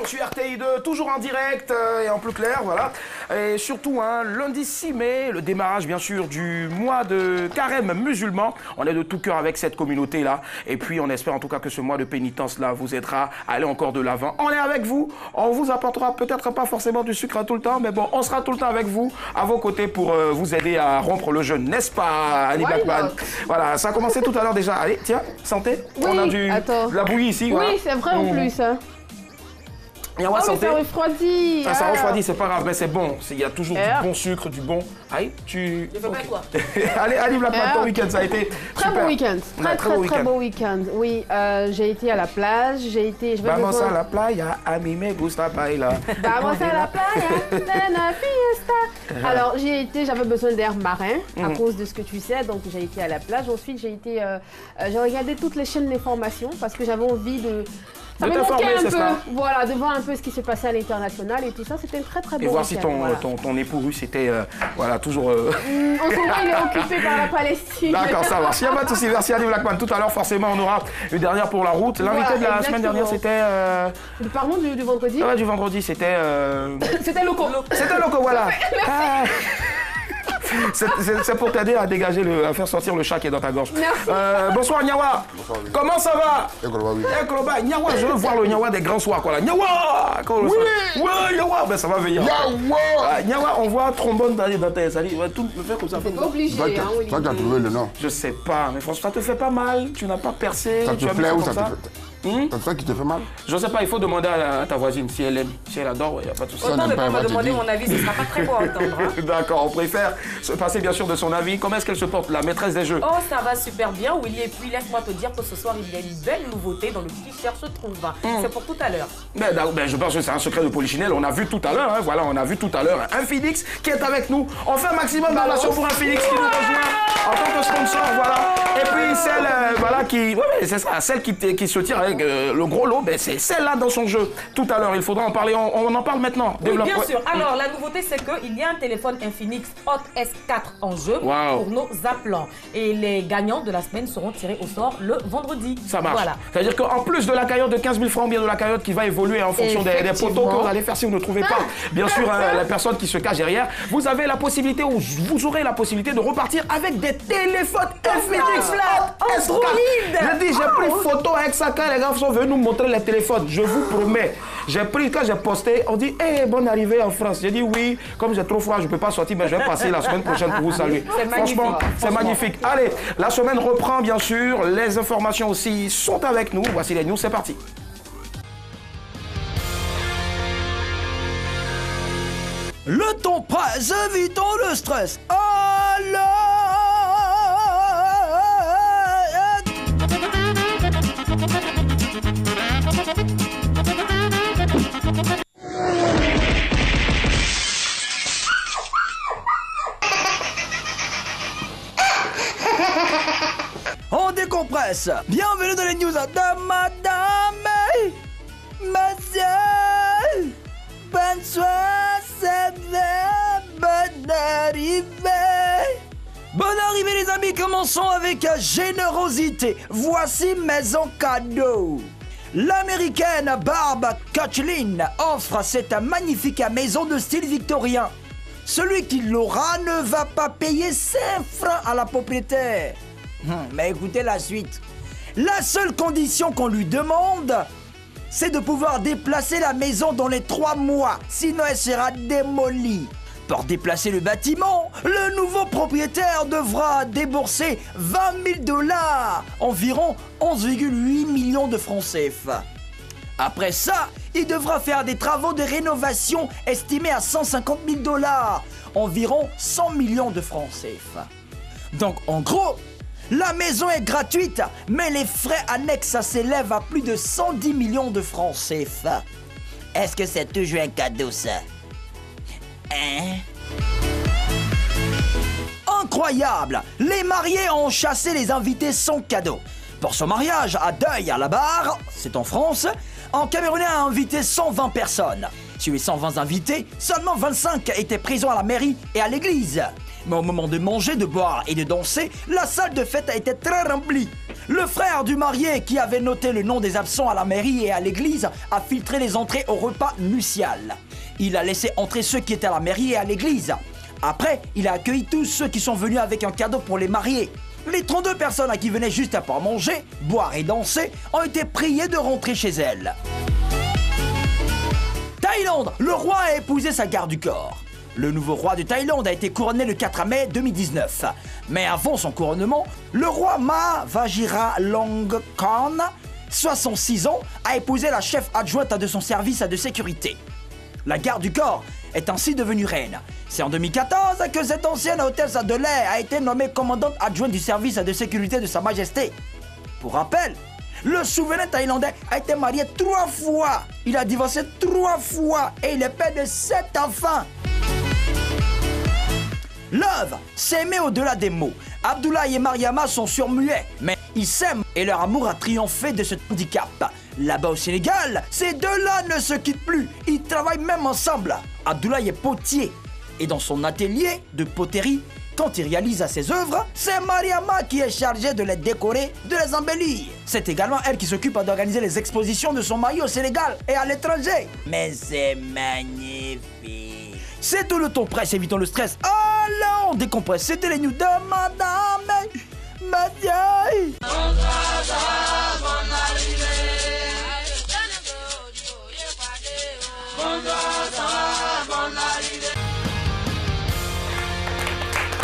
sûr, sur RTI2, toujours en direct et en plus clair, voilà. Et surtout, lundi 6 mai, le démarrage, bien sûr, du mois de carême musulman. On est de tout cœur avec cette communauté-là. Et puis, on espère en tout cas que ce mois de pénitence-là vous aidera à aller encore de l'avant. On est avec vous. On vous apportera peut-être pas forcément du sucre tout le temps, mais bon, on sera tout le temps avec vous, à vos côtés, pour vous aider à rompre le jeûne, n'est-ce pas, Annie Blackman? Voilà, ça a commencé tout à l'heure déjà. Allez, tiens, santé. Oui, on a de la bouillie ici. Oui, voilà. c'est vrai en plus. Nyawa, santé. Ça refroidit. Ça refroidit, c'est pas grave, mais c'est bon. Il y a toujours du bon sucre, du bon. Aïe, tu. Je fais pas quoi. Allez, Annie Blackman, ton week-end, ça a été très super. Bon week-end. Très beau week-end. Oui, j'ai été à la plage, Vamos a la playa, a mí me gusta bailar. Vamos a la playa, la fiesta. Alors, j'avais besoin d'air marin à cause de ce que tu sais, donc j'ai été à la plage. Ensuite, j'ai regardé toutes les chaînes d'information parce que j'avais envie de... Ça me manquait un peu, voilà, de voir un peu ce qui se passait à l'international et tout ça. C'était un très bon Et voir si ton époux russe était, voilà, toujours... En ce moment, il est occupé par la Palestine. D'accord, ça va. S'il n'y a pas de souci, merci Annie Blackman. Tout à l'heure, forcément, on aura une dernière pour la route. L'invité de la semaine dernière, c'était... Pardon, du vendredi? Ouais, du vendredi, c'était... C'était Loco. C'était Loco, voilà. C'est pour t'aider à dégager, à faire sortir le chat qui est dans ta gorge. Bonsoir Nyawa. Bonsoir. Comment ça va? Oui. Nyawa, je veux voir le Nyawa des grands soirs, quoi là. Nyawa. Oui. Ouais, Nyawa, ben ça va venir. Nyawa, on voit trombone dans tes salles. Tout me fait comme ça. C'est obligé, Toi, tu as trouvé le nom. Je sais pas, mais franchement, ça te fait pas mal. Tu n'as pas percé. Ça te plaît ou ça te fait? C'est ça qui te fait mal? Je sais pas, il faut demander à ta voisine si elle aime, si elle adore, il n'y a pas de souci. Autant ne pas me demander mon avis, ce ne sera pas très beau à entendre. D'accord, on préfère se passer bien sûr de son avis. Comment est-ce qu'elle se porte, la maîtresse des jeux? Oh, ça va super bien, Willy. Et puis laisse-moi te dire que ce soir, il y a une belle nouveauté dans le petit cherche trouve. C'est pour tout à l'heure. Je pense que c'est un secret de Polichinelle. On a vu tout à l'heure, voilà, on a vu tout à l'heure un Phoenix qui est avec nous. On fait un maximum d'argent pour un Phoenix qui nous rejoint en tant que sponsor, voilà. Et puis celle, voilà, qui, c'est ça, celle qui se tire avec le gros lot. Ben, c'est celle-là dans son jeu. Tout à l'heure, il faudra en parler. On en parle maintenant. Oui, bien sûr. Alors, la nouveauté, c'est qu'il y a un téléphone Infinix Hot S4 en jeu pour nos appelants. Et les gagnants de la semaine seront tirés au sort le vendredi. Ça marche. Voilà. C'est-à-dire qu'en plus de la cagnotte de 15 000 francs, bien de la cagnotte qui va évoluer en fonction des poteaux que vous allez faire si vous ne trouvez pas, bien sûr, la personne qui se cache derrière, vous avez la possibilité, ou vous aurez la possibilité de repartir avec des téléphones Infinix Hot S4. Je dis, j'ai pris photo avec ça quand les gars sont venus nous montrer les téléphones, je vous promets. J'ai pris, quand j'ai posté, on dit, hey, bonne arrivée en France. J'ai dit oui, comme j'ai trop froid, je ne peux pas sortir, mais je vais passer la semaine prochaine pour vous saluer. Franchement, c'est magnifique. Allez, la semaine reprend, bien sûr. Les informations aussi sont avec nous. Voici les news, c'est parti. Le ton presse, évitons le stress. Alors on décompresse. Bienvenue dans les news de Madame Monsieur. Bonne soirée, bonne arrivée. Bonne arrivée les amis, commençons avec générosité. Voici maison cadeau. L'américaine Barb Koechlin offre cette magnifique maison de style victorien. Celui qui l'aura ne va pas payer 5 francs à la propriétaire. Mais écoutez la suite. La seule condition qu'on lui demande, c'est de pouvoir déplacer la maison dans les 3 mois, sinon elle sera démolie. Pour déplacer le bâtiment, le nouveau propriétaire devra débourser 20 000 $, environ 11,8 millions de francs CFA. Après ça, il devra faire des travaux de rénovation estimés à 150 000 $, environ 100 millions de francs CFA. Donc en gros, la maison est gratuite, mais les frais annexes s'élèvent à plus de 110 millions de francs CFA. Est-ce que c'est toujours un cadeau, ça? Hein? Incroyable! Les mariés ont chassé les invités sans cadeau. Pour son mariage à Deuil à la Barre, c'est en France, un Camerounais a invité 120 personnes. Sur les 120 invités, seulement 25 étaient présents à la mairie et à l'église. Mais au moment de manger, de boire et de danser, la salle de fête a été très remplie. Le frère du marié, qui avait noté le nom des absents à la mairie et à l'église, a filtré les entrées au repas nuptial. Il a laissé entrer ceux qui étaient à la mairie et à l'église. Après, il a accueilli tous ceux qui sont venus avec un cadeau pour les mariés. Les 32 personnes qui venaient juste pour manger, boire et danser ont été priées de rentrer chez elles. Thaïlande, le roi a épousé sa garde du corps. Le nouveau roi de Thaïlande a été couronné le 4 mai 2019. Mais avant son couronnement, le roi Ma Vajiralongkorn, 66 ans, a épousé la chef adjointe de son service de sécurité. La garde du corps est ainsi devenue reine. C'est en 2014 que cette ancienne hôtesse de l'air a été nommée commandante adjointe du service de sécurité de Sa Majesté. Pour rappel, le souverain thaïlandais a été marié 3 fois. Il a divorcé 3 fois et il est père de 7 enfants. Love, s'aimer au-delà des mots. Abdoulaye et Mariama sont surmuets, mais ils s'aiment et leur amour a triomphé de ce handicap. Là-bas au Sénégal, ces deux-là ne se quittent plus. Ils travaillent même ensemble. Abdoulaye est potier et dans son atelier de poterie, quand il réalise ses œuvres, c'est Mariama qui est chargée de les décorer, de les embellir. C'est également elle qui s'occupe d'organiser les expositions de son mari au Sénégal et à l'étranger. Mais c'est magnifique. C'est tout le ton presse, évitons le stress. Allons, on décompresse. C'était les news de Madame Madiaï.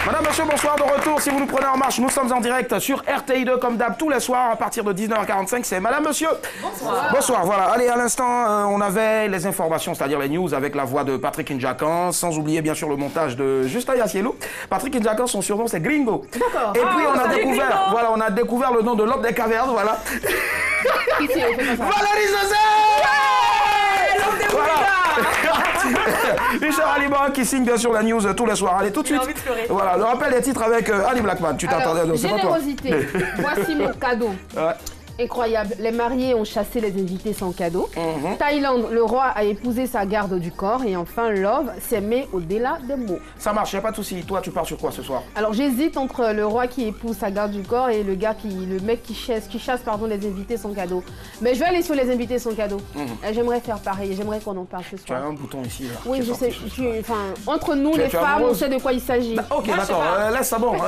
Madame, monsieur, bonsoir, de retour. Si vous nous prenez en marche, nous sommes en direct sur RTI2 comme d'hab tous les soirs à partir de 19h45. C'est Madame, monsieur. Bonsoir. Bonsoir, voilà. Allez, à l'instant, on avait les informations, c'est-à-dire les news avec la voix de Patrick Ndjakan, sans oublier bien sûr le montage de Justin Yassielou. Patrick Ndjakan, son surnom c'est Gringo. D'accord. Et puis on a découvert le nom de l'homme des cavernes, voilà. Valérie José. Richard Aliban qui signe bien sûr la news tous les soirs. Allez, tout de suite. Voilà, le rappel des titres avec Ali Blackman. Tu t'attendais à ça. Générosité. Voici mon cadeau. Ouais. Incroyable. Les mariés ont chassé les invités sans cadeau. Thaïlande, le roi a épousé sa garde du corps. Et enfin, Love s'aimait au-delà des mots. Ça marche, il n'y a pas de souci. Toi, tu pars sur quoi ce soir? Alors, j'hésite entre le roi qui épouse sa garde du corps et le mec qui chasse les invités sans cadeau. Mais je vais aller sur les invités sans cadeau. J'aimerais faire pareil. J'aimerais qu'on en parle ce soir. Tu as un bouton ici. Là, oui, je sais. Entre nous, les femmes, on sait de quoi il s'agit. Ok, d'accord. Laisse ça bon. Moi,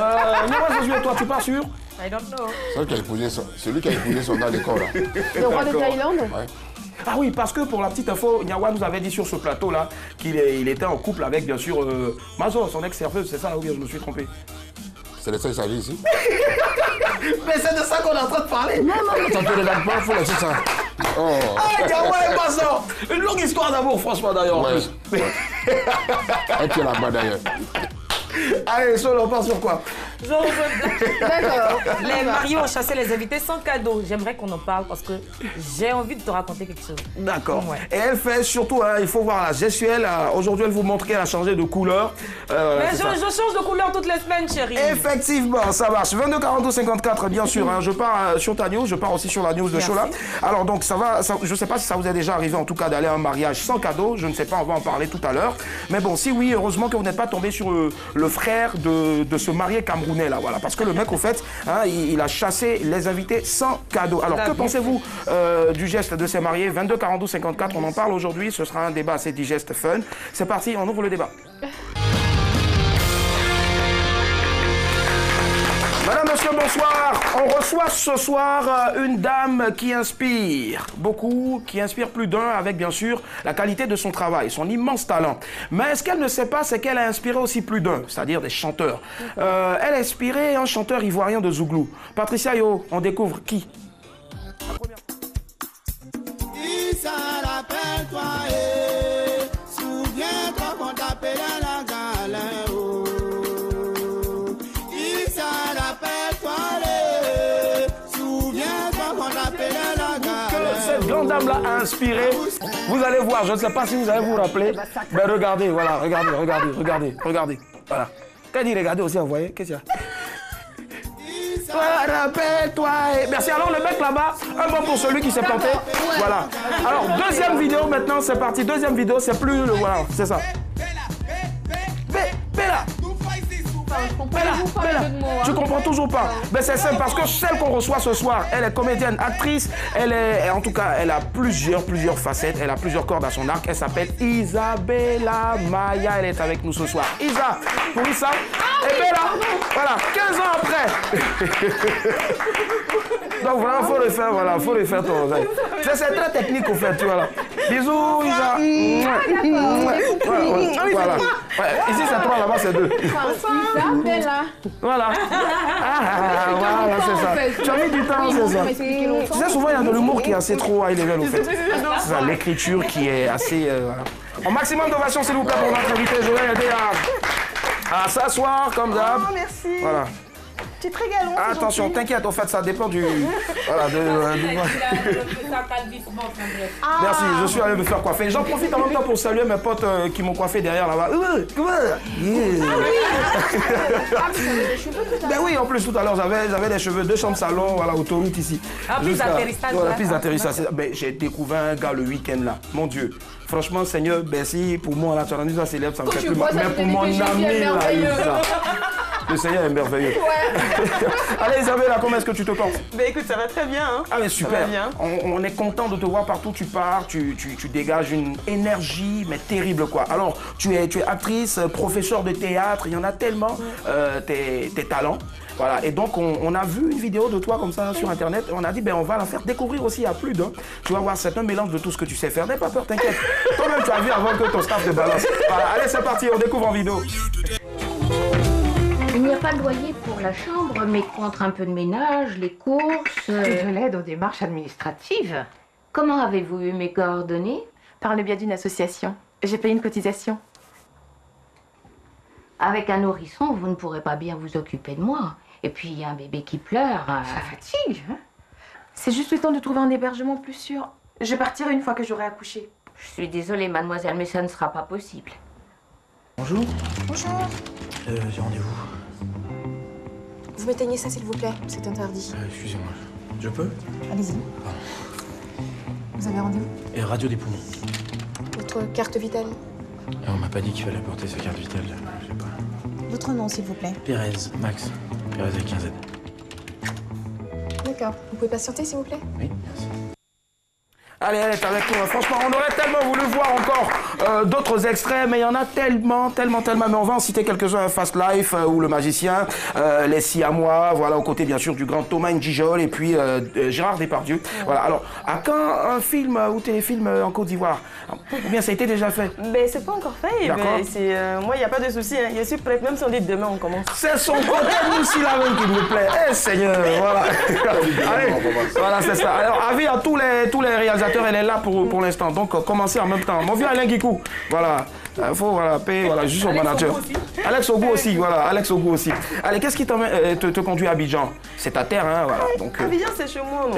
toi, tu pars sur? I don't know. Celui qui a épousé son gars d'école. Le roi de Thaïlande? Ouais. Ah oui, parce que pour la petite info, Nyawa nous avait dit sur ce plateau-là qu'il était en couple avec, bien sûr, Mazo, son ex-serveuse, c'est ça, ou bien je me suis trompé? C'est le seul qui s'agit ici. Mais c'est de ça qu'on est en train de parler. Non, ça ne te regarde pas, il faut laisser ça. Oh. Ah, Nyawa et Mazo, une longue histoire d'amour, franchement, d'ailleurs. Ouais. Et puis là-bas, d'ailleurs. Allez, Sol, on part sur quoi? D'accord. Les mariés ont chassé les invités sans cadeau. J'aimerais qu'on en parle parce que j'ai envie de te raconter quelque chose. D'accord. Ouais. Et elle fait surtout, il faut voir la gestuelle. Aujourd'hui, elle vous montre qu'elle a changé de couleur. Mais je change de couleur toutes les semaines, chérie. Effectivement, ça marche. 22 42 54, bien sûr. Je pars sur ta news, je pars aussi sur la news de Chola. Alors donc, je ne sais pas si ça vous est déjà arrivé, en tout cas, d'aller à un mariage sans cadeau. Je ne sais pas, on va en parler tout à l'heure. Mais bon, si oui, heureusement que vous n'êtes pas tombé sur le frère de ce marié camerounais là, voilà, parce que le mec au fait, il a chassé les invités sans cadeau. Alors que pensez-vous du geste de ces mariés? 22 42 54, on en parle aujourd'hui, ce sera un débat assez digeste, fun. C'est parti, on ouvre le débat. Madame, monsieur, bonsoir. On reçoit ce soir une dame qui inspire beaucoup, qui inspire plus d'un avec bien sûr la qualité de son travail, son immense talent. Mais ce qu'elle ne sait pas, c'est qu'elle a inspiré aussi plus d'un, c'est-à-dire des chanteurs. Elle a inspiré un chanteur ivoirien de Zouglou. Patricia Yo, on découvre qui? La première... Rappelle-toi, souviens-toi qu'on t'appelait la galère. Cette grande dame-là a inspiré. Vous allez voir, je ne sais pas si vous allez vous rappeler. Mais regardez, voilà, regardez. Voilà. Quand il dit regardez aussi, vous voyez, qu'est-ce qu'il y a? Rappelle-toi. Merci. Alors le mec là-bas, un bon pour celui qui s'est planté. Voilà. Alors deuxième vidéo maintenant, c'est parti. Deuxième vidéo, c'est plus le voilà, c'est ça. Bella. Tu comprends toujours pas. Ben c'est simple parce que celle qu'on reçoit ce soir, elle est comédienne, actrice, en tout cas, elle a plusieurs facettes, elle a plusieurs cordes à son arc. Elle s'appelle Isabella Maya. Elle est avec nous ce soir. Isa, pour Issa, et Bella, voilà, 15 ans après. Donc voilà, faut le faire, voilà, faut le faire ton oreille. C'est très technique au fait, tu vois là. Bisous, Isa. Voilà. Ouais, ici c'est 3, là-bas c'est 2. Isa, Bella. Voilà. Voilà, c'est ça. Tu as mis du temps, c'est ça. Tu sais, souvent il y a de l'humour qui est assez trop high level au fait. C'est ça, l'écriture qui est assez. Voilà. En maximum d'ovation, s'il vous plaît, pour notre invité. Je vais aider à s'asseoir comme d'hab. Oh, merci. Voilà. Tu es très galant. Attention, t'inquiète, au fait, ça dépend du. Voilà, Merci, je suis allé me faire coiffer. J'en profite en même temps pour saluer mes potes qui m'ont coiffé derrière là-bas. Ben oui, en plus, tout à l'heure, j'avais des cheveux, 2 chambres salon, voilà, autoroute ici. La piste d'atterrissage. La piste d'atterrissage. Ben, j'ai découvert un gars le week-end là. Mon Dieu. Franchement, Seigneur, merci pour moi, là, tu as rendu ça célèbre, ça me fait plus mal. Mais pour mon ami, là, le Seigneur est merveilleux. Ouais. Allez Isabella, comment est-ce que tu te portes? Ben écoute, ça va très bien. Hein. Ah mais super. Bien. On est content de te voir partout où tu pars. Tu dégages une énergie, mais terrible quoi. Alors, tu es actrice, professeure de théâtre, il y en a tellement, tes talents. Voilà, et donc on a vu une vidéo de toi comme ça sur internet, et on a dit ben on va la faire découvrir aussi à plus d'un. Tu vas voir, c'est un mélange de tout ce que tu sais faire. N'aie pas peur, t'inquiète. Toi-même tu as vu avant que ton staff te balance. Voilà, allez c'est parti, on découvre en vidéo. Il n'y a pas de loyer pour la chambre, mais contre un peu de ménage, les courses... Et de l'aide aux démarches administratives. Comment avez-vous eu mes coordonnées? Par le biais d'une association. J'ai payé une cotisation. Avec un nourrisson, vous ne pourrez pas bien vous occuper de moi. Et puis, il y a un bébé qui pleure. Ça fatigue, hein? C'est juste le temps de trouver un hébergement plus sûr. Je partirai une fois que j'aurai accouché. Je suis désolée, mademoiselle, mais ça ne sera pas possible. Bonjour. Bonjour. J'ai rendez-vous. Vous m'éteignez ça, s'il vous plaît. C'est interdit. Excusez-moi. Je peux? Allez-y. Vous avez rendez-vous? Et radio des poumons. Votre carte vitale? On m'a pas dit qu'il fallait apporter sa carte vitale. Je sais pas. Votre nom, s'il vous plaît? Pérez, Max. Pérez avec un Z. D'accord. Vous pouvez patienter, s'il vous plaît? Oui, merci. Allez, elle est avec nous. Franchement, on aurait tellement voulu voir encore d'autres extraits, mais il y en a tellement. Mais on va en citer quelques-uns. Fast Life ou Le Magicien, Les Siamois, voilà, aux côtés bien sûr du grand Thomas N'Djijol et puis Gérard Depardieu. Voilà. Alors, à quand un film ou téléfilm en Côte d'Ivoire? Ou bien ça a été déjà fait? Ben, c'est pas encore fait. D'accord. Moi, il n'y a pas de souci. Hein. Je suis prête, même si on dit demain, on commence. C'est son côté aussi là même qui me plaît. Eh Seigneur, voilà. Allez, voilà, c'est ça. Alors, avis à tous les réalisateurs, elle est là pour l'instant. Donc, commencez en même temps. Mon vieux Alain Guikou, voilà. Il faut payer, voilà, juste au manager. Alex Ogou aussi, voilà. Alex Ogou aussi. Allez, qu'est-ce qui te conduit à Abidjan? C'est ta terre, hein, voilà. Donc, Abidjan, c'est chez moi, non?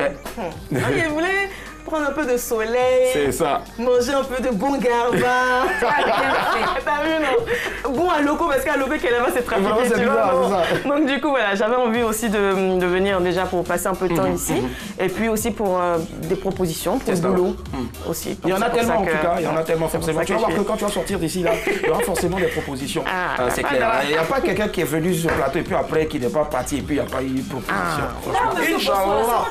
Je voulais prendre un peu de soleil. C'est ça. Manger un peu de bon garba. T'as vu, non? Bon à loco, parce qu'à loco, qui est là-bas, c'est trafiqué, tu vois. Donc, du coup, voilà, j'avais envie aussi de venir déjà pour passer un peu de temps ici. Et puis aussi pour des propositions, pour le boulot aussi. Il y en a tellement, en tout cas. Il y en a tellement, forcément. Tu vas voir que quand tu vas sortir d'ici, là, il y aura forcément des propositions. C'est clair. Il n'y a pas quelqu'un qui est venu sur le plateau et puis après, qui n'est pas parti et puis il n'y a pas eu de proposition. Inch'Allah.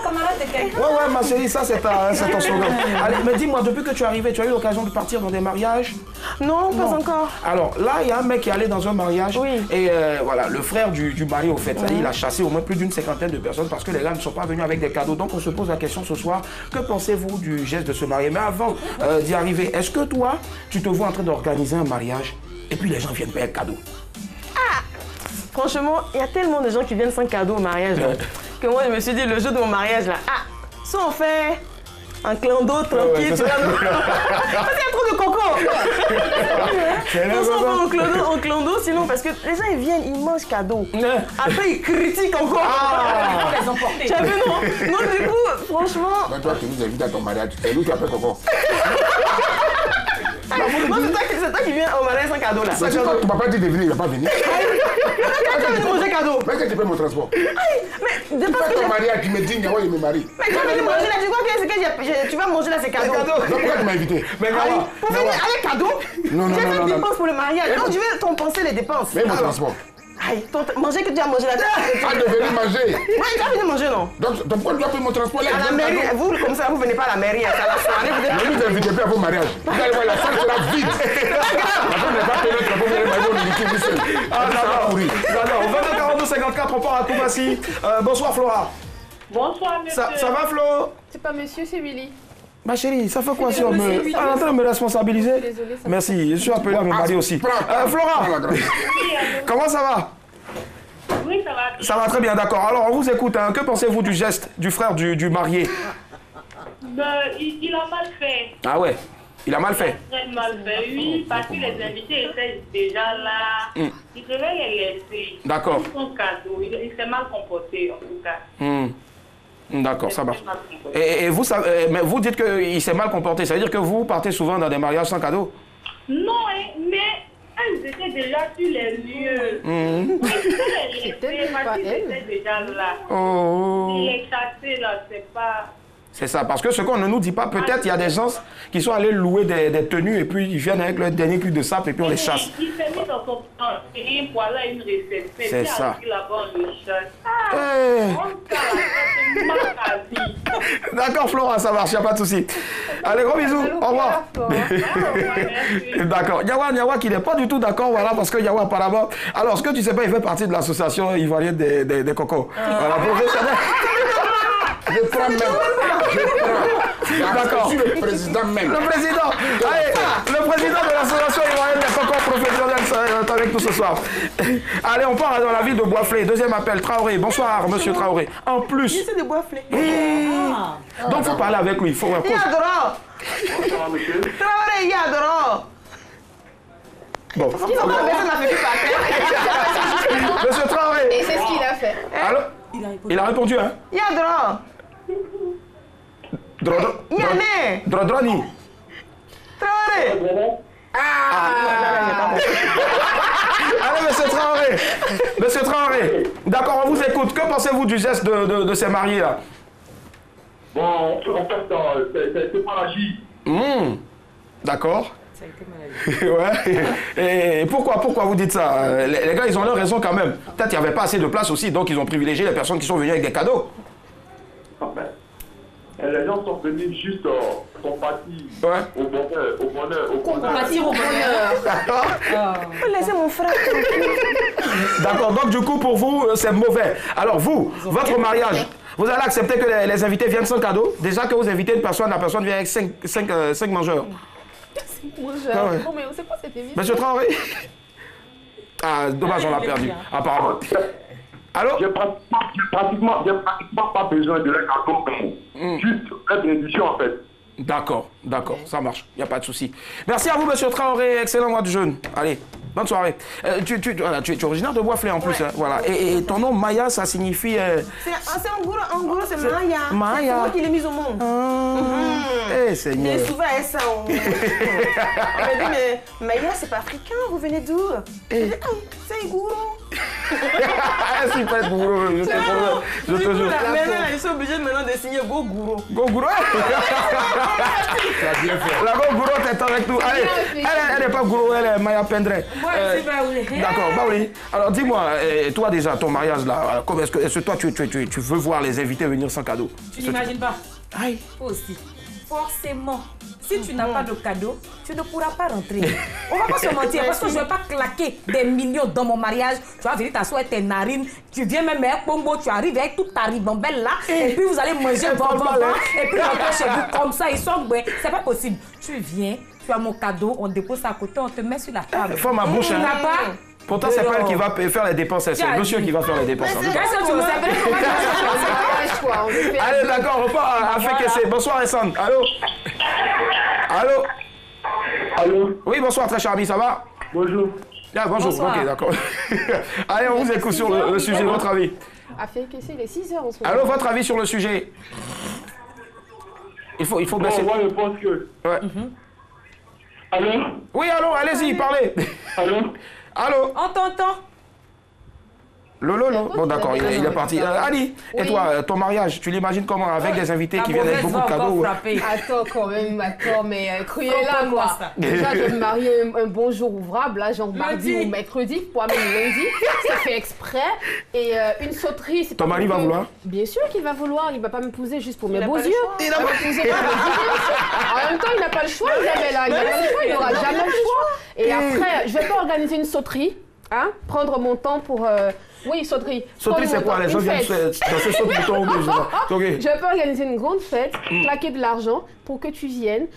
Ouais, ma chérie, ça, c'est ton slogan. Allez, mais dis-moi, depuis que tu es arrivé, tu as eu l'occasion de partir dans des mariages? Non, pas encore. Alors là, il y a un mec qui est allé dans un mariage. Oui. Et voilà, le frère du mari, au fait, il a chassé au moins plus d'une 50aine de personnes parce que les gars ne sont pas venus avec des cadeaux. Donc on se pose la question ce soir, que pensez-vous du geste de se marier? Mais avant d'y arriver, est-ce que toi, tu te vois en train d'organiser un mariage et puis les gens viennent payer un cadeau? Franchement, il y a tellement de gens qui viennent sans cadeau au mariage là, que moi je me suis dit le jour de mon mariage là, soit on fait un clando tranquille, tu vois. Parce qu'il y a trop de coco. On fait en clando, sinon parce que les gens ils viennent, ils mangent cadeau. Après ils critiquent encore. Les emporter. Tu as vu, non? Donc du coup, franchement. Mais toi, tu nous invites à ton mariage, c'est nous qui appelle coco. Non, c'est toi qui viens au mariage sans cadeau là. Mais si tu m'as pas dit de venir, il va pas venir. Quand tu veux manger cadeau. Mais que tu payes mon transport. Mais Tu fais ton mariage, tu me dis, il me marie. Mais quand tu veux manger là, tu crois que tu vas manger là, c'est cadeau. Donc pourquoi tu m'as invité? Mais pour venir avec cadeau? Non. J'ai fait des dépenses pour le mariage. Donc je vais compenser les dépenses. Mais mon transport. Aïe, manger que tu as mangé la tête. Ah, de venir manger. Oui, tu as venu manger, non? Donc pourquoi tu dois payer mon transport là? À la mairie, vous, comme ça, vous venez pas à la mairie, à la soirée, vous êtes... Ne nous invitez plus à vos mariages. Vous allez voir, la salle sera vide. C'est pas grave. La femme n'est pas payée, notre transport, vous allez manger, on est liquide, vous seul. Ah, d'accord. 22 42 54, on part à Koumassi. Bonsoir, Flora. Bonsoir, monsieur. Ça va, Flo? C'est pas monsieur, c'est Willy. Ma chérie, ça fait quoi si on me... Ah, en train de me responsabiliser? Désolée, ça Merci, je suis appelé à me marier aussi. Flora, comment ça va? Oui, ça va. Ça va très bien, d'accord. Alors, on vous écoute. Hein. Que pensez-vous du geste du frère du marié? Il a mal fait. Ah ouais, il a mal fait. Très mal fait, oui, parce que les invités étaient déjà là. Il devait les laisser. D'accord. Son cadeau, il s'est mal comporté, en tout cas. D'accord, ça marche. Et vous, mais vous dites qu'il s'est mal comporté. Ça veut dire que vous partez souvent dans des mariages sans cadeau? Non, mais elles étaient déjà sur les lieux. C'était parce qu'ils étaient déjà là. Oh. Il est chassé là, c'est pas... C'est ça, parce que ce qu'on ne nous dit pas, peut-être il y a des gens qui sont allés louer des tenues et puis ils viennent avec leur dernier cul de sable et puis on les chasse. Il s'est mis dans son et voilà une recette. C'est ça. Là-bas, on le chasse. D'accord, Flora, ça marche, il n'y a pas de souci. Allez, gros bisous, au revoir. D'accord. Yawa qui n'est pas du tout d'accord, voilà, parce que Yawa apparemment... Alors, ce que tu sais pas, il fait partie de l'association ivoirienne des cocos. Voilà, professionnel. Je prends même. D'accord. Je suis le président même. Le président. Allez, le président de l'association ivoirienne des cocos professionnels est avec nous ce soir. Allez, on part dans la ville de Boisflé. Deuxième appel, Traoré. Bonsoir, monsieur Traoré. En plus. C'est de Boisflé. Donc, vous parlez avec lui. Il faut Yadro. Traoré, Yadro. Bon. Monsieur Traoré. Et c'est ce qu'il a fait. Allô? Il a répondu, hein? Yadro. Drodroni. Traoré. Allez, monsieur Traoré. Monsieur Traoré. D'accord, on vous écoute. Que pensez-vous du geste de ces mariés-là? Bon, en fait, c'est pas agi. D'accord. Ouais. Et pourquoi vous dites ça? Les gars, ils ont leur raison quand même. Peut-être qu'il n'y avait pas assez de place aussi, donc ils ont privilégié les personnes qui sont venues avec des cadeaux. Les gens sont venus juste compatis au bonheur. Compatir au bonheur. Laissez mon frère. D'accord, donc du coup pour vous, c'est mauvais. Alors vous, votre mariage, vous allez accepter que les invités viennent sans cadeau? Déjà que vous invitez une personne, la personne vient avec 5 mangeurs. Ah ouais. Oh, mais c'est quoi cette émission? Monsieur Traoré? Ah, dommage, on l'a perdu, apparemment. Allô? J'ai pratiquement pas besoin de leur cadeau. Juste la bénédiction, en fait. D'accord, ça marche, il n'y a pas de souci. Merci à vous, monsieur Traoré, excellent mois de jeûne. Allez, bonne soirée. Tu es originaire de Boisflé en plus, hein, voilà. Et ton nom Maya, ça signifie... C'est en gros, c'est Maya. Maya. C'est moi qui l'ai mise au monde. Eh, Seigneur. J'ai souvent à ça. On m'a dit, mais Maya, c'est pas africain, vous venez d'où? C'est Gourou. C'est pas Gourou, je te jure. Maintenant, ils sont obligés maintenant de signer Go Gourou. Go Gourou. La Go Gourou est avec nous. Allez, elle n'est pas Gourou, elle est Maya Pendré. Moi, c'est Baouli. D'accord, Baouli. Alors dis-moi, toi déjà, ton mariage là, est-ce que toi tu veux voir les invités venir sans cadeau? Tu n'imagines pas? Aïe. Aussi. Forcément. Si tu n'as pas de cadeau, tu ne pourras pas rentrer. On va pas se mentir, parce que je ne vais pas claquer des millions dans mon mariage. Tu vas venir t'asseoir avec tes narines, tu viens même avec Pombo, tu arrives avec toute ta ribambelle là, et puis vous allez manger, et puis rentrer chez vous comme ça, ils sont bien. C'est pas possible. Tu viens, tu as mon cadeau, on dépose ça à côté, on te met sur la table. Faut ma bouche, Tu hein. n'as pas. Pourtant, c'est pas elle qui va faire les dépenses, c'est le monsieur qui va faire les dépenses. Allez, d'accord, on part à Fékessé. Bonsoir, Essan. Allô? Allô? Allô? Oui, bonsoir, très cher ami, ça va? Bonjour. Ah, bonjour, ok, d'accord. Allez, on vous écoute sur le sujet, votre avis. À Fékessé, il est 6h en ce moment. Allô, votre avis sur le sujet? Il faut baisser. Moi, je pense que... Ouais. Allô? Oui, allô, allez-y, parlez. Allô? Allô? On t'entend. Lolo, non? Bon, d'accord, il est parti. Ali, et toi, ton mariage, tu l'imagines comment? Avec des invités qui viennent avec beaucoup de cadeaux? Attends, quand même, mais criez-là, quoi. Déjà, je vais me marier un bon jour ouvrable, là, genre mardi ou mercredi, pour même lundi. C'est fait exprès. Et une sauterie, c'est pas. Ton mari va vouloir? Bien sûr qu'il va vouloir. Il va pas m'épouser juste pour mes beaux yeux. Il va m'épouser pour mes yeux. En même temps, il n'a pas le choix, Isabella. Il n'a pas le choix, il n'aura jamais le choix. Et après, je vais pas organiser une sauterie, hein, prendre mon temps pour. Oui, sauterie. Sauterie, c'est quoi? Les gens viennent danser saute bouton ou bien? Je peux organiser une grande fête, claquer de l'argent pour que tu viennes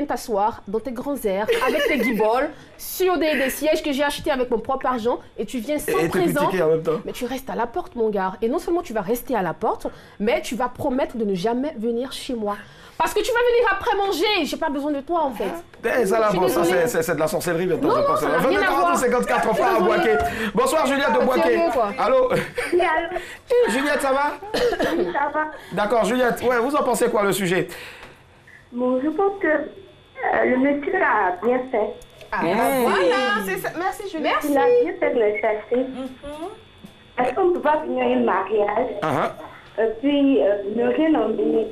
t'asseoir dans tes grands airs, avec tes guibolles, sur des sièges que j'ai achetés avec mon propre argent, et tu viens sans présent. En même temps. Mais tu restes à la porte, mon gars. Et non seulement tu vas rester à la porte, mais tu vas promettre de ne jamais venir chez moi. Parce que tu vas venir après manger, j'ai pas besoin de toi en fait. Ça là, bon, ça c'est de la sorcellerie maintenant. Non, ça n'a rien à voir. 54 enfants à Boaké. Bonsoir Juliette de Boaké. Allô? Oui, allô? Juliette, ça va? Ça va. D'accord, Juliette, ouais, vous en pensez quoi le sujet? Bon, je pense que le monsieur a bien fait. Voilà, c'est ça. Merci Juliette. Il a bien fait de le chercher. Est-ce qu'on ne peut pas venir à un mariage? Puis ne rien emmener.